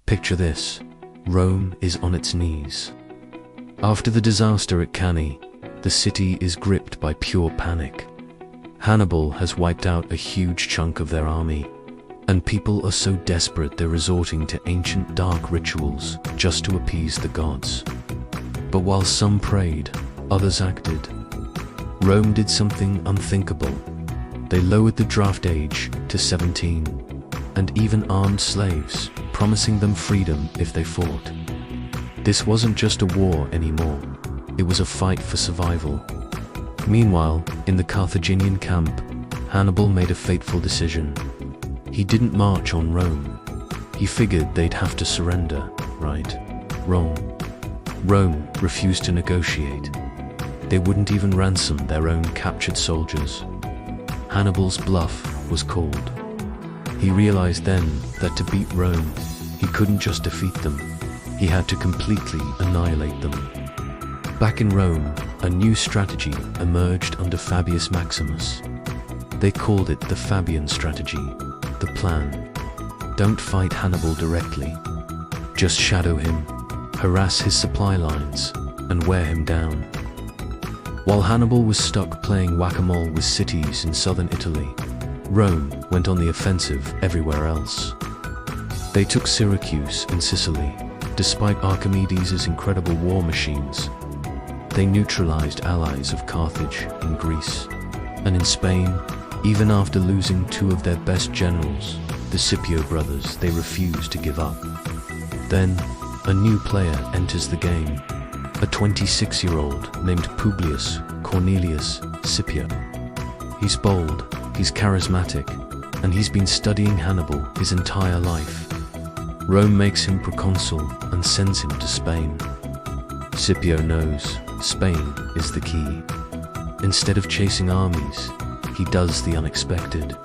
Picture this: Rome is on its knees. After the disaster at Cannae, the city is gripped by pure panic. Hannibal has wiped out a huge chunk of their army, and people are so desperate they're resorting to ancient dark rituals just to appease the gods. But while some prayed, others acted. Rome did something unthinkable. They lowered the draft age to 17, and even armed slaves, promising them freedom if they fought. This wasn't just a war anymore, it was a fight for survival. Meanwhile, in the Carthaginian camp, Hannibal made a fateful decision. He didn't march on Rome. He figured they'd have to surrender, right? Wrong. Rome refused to negotiate. They wouldn't even ransom their own captured soldiers. Hannibal's bluff was called. He realized then that to beat Rome, he couldn't just defeat them. He had to completely annihilate them. Back in Rome, a new strategy emerged under Fabius Maximus. They called it the Fabian strategy, the plan. Don't fight Hannibal directly. Just shadow him, harass his supply lines, and wear him down. While Hannibal was stuck playing whack-a-mole with cities in southern Italy, Rome went on the offensive everywhere else. They took Syracuse in Sicily, despite Archimedes' incredible war machines. They neutralized allies of Carthage in Greece. And in Spain, even after losing two of their best generals, the Scipio brothers, they refused to give up. Then, a new player enters the game, a 26-year-old named Publius Cornelius Scipio. He's bold, he's charismatic, and he's been studying Hannibal his entire life. Rome makes him proconsul and sends him to Spain. Scipio knows Spain is the key. Instead of chasing armies, he does the unexpected.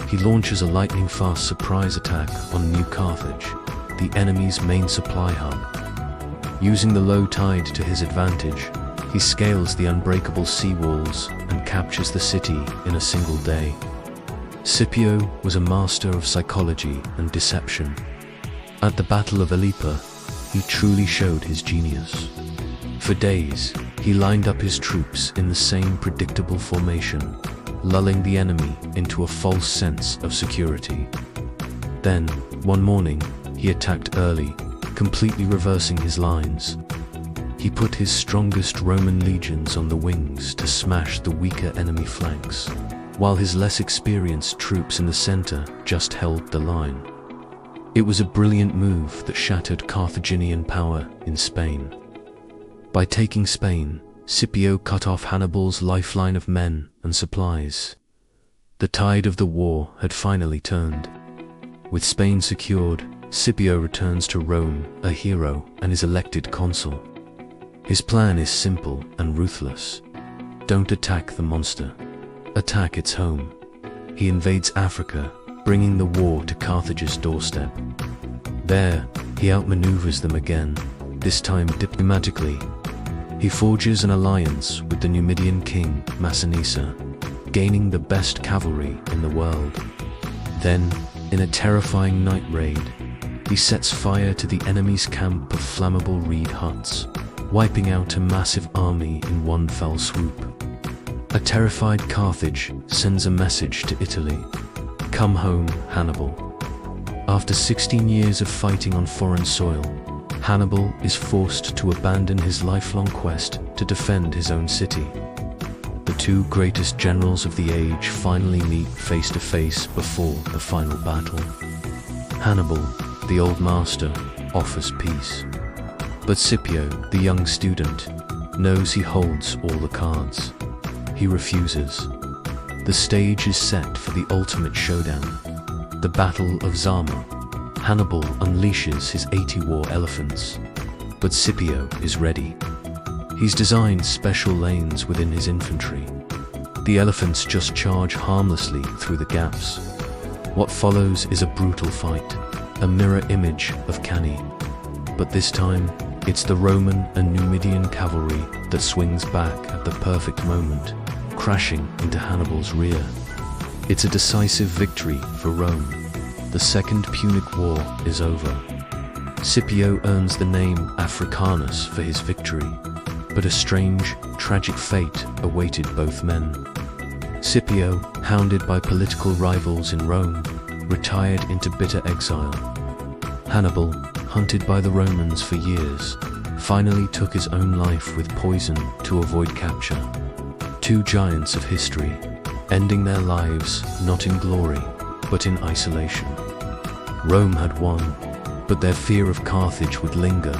He launches a lightning-fast surprise attack on New Carthage, the enemy's main supply hub. Using the low tide to his advantage, he scales the unbreakable sea walls and captures the city in a single day. Scipio was a master of psychology and deception. At the Battle of Ilipa, he truly showed his genius. For days, he lined up his troops in the same predictable formation, lulling the enemy into a false sense of security. Then, one morning, he attacked early, completely reversing his lines. He put his strongest Roman legions on the wings to smash the weaker enemy flanks, while his less experienced troops in the center just held the line. It was a brilliant move that shattered Carthaginian power in Spain. By taking Spain, Scipio cut off Hannibal's lifeline of men and supplies. The tide of the war had finally turned. With Spain secured, Scipio returns to Rome, a hero, and is elected consul. His plan is simple and ruthless. Don't attack the monster. Attack its home. He invades Africa, bringing the war to Carthage's doorstep. There, he outmaneuvers them again, this time diplomatically. He forges an alliance with the Numidian king, Massinissa, gaining the best cavalry in the world. Then, in a terrifying night raid, he sets fire to the enemy's camp of flammable reed huts, wiping out a massive army in one fell swoop. A terrified Carthage sends a message to Italy: "Come home, Hannibal." After 16 years of fighting on foreign soil, Hannibal is forced to abandon his lifelong quest to defend his own city. The two greatest generals of the age finally meet face to face before the final battle. Hannibal, the old master, offers peace. But Scipio, the young student, knows he holds all the cards. He refuses. The stage is set for the ultimate showdown, the Battle of Zama. Hannibal unleashes his 80 war elephants, but Scipio is ready. He's designed special lanes within his infantry. The elephants just charge harmlessly through the gaps. What follows is a brutal fight, a mirror image of Cannae. But this time, it's the Roman and Numidian cavalry that swings back at the perfect moment, crashing into Hannibal's rear. It's a decisive victory for Rome. The Second Punic War is over. Scipio earns the name Africanus for his victory, but a strange, tragic fate awaited both men. Scipio, hounded by political rivals in Rome, retired into bitter exile. Hannibal, hunted by the Romans for years, finally took his own life with poison to avoid capture. Two giants of history, ending their lives not in glory, but in isolation. Rome had won, but their fear of Carthage would linger,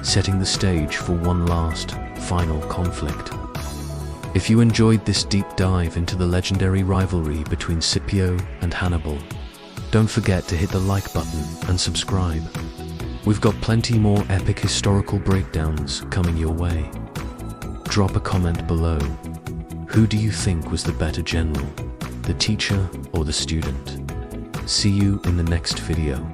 setting the stage for one last, final conflict. If you enjoyed this deep dive into the legendary rivalry between Scipio and Hannibal, don't forget to hit the like button and subscribe. We've got plenty more epic historical breakdowns coming your way. Drop a comment below. Who do you think was the better general, the teacher or the student? See you in the next video.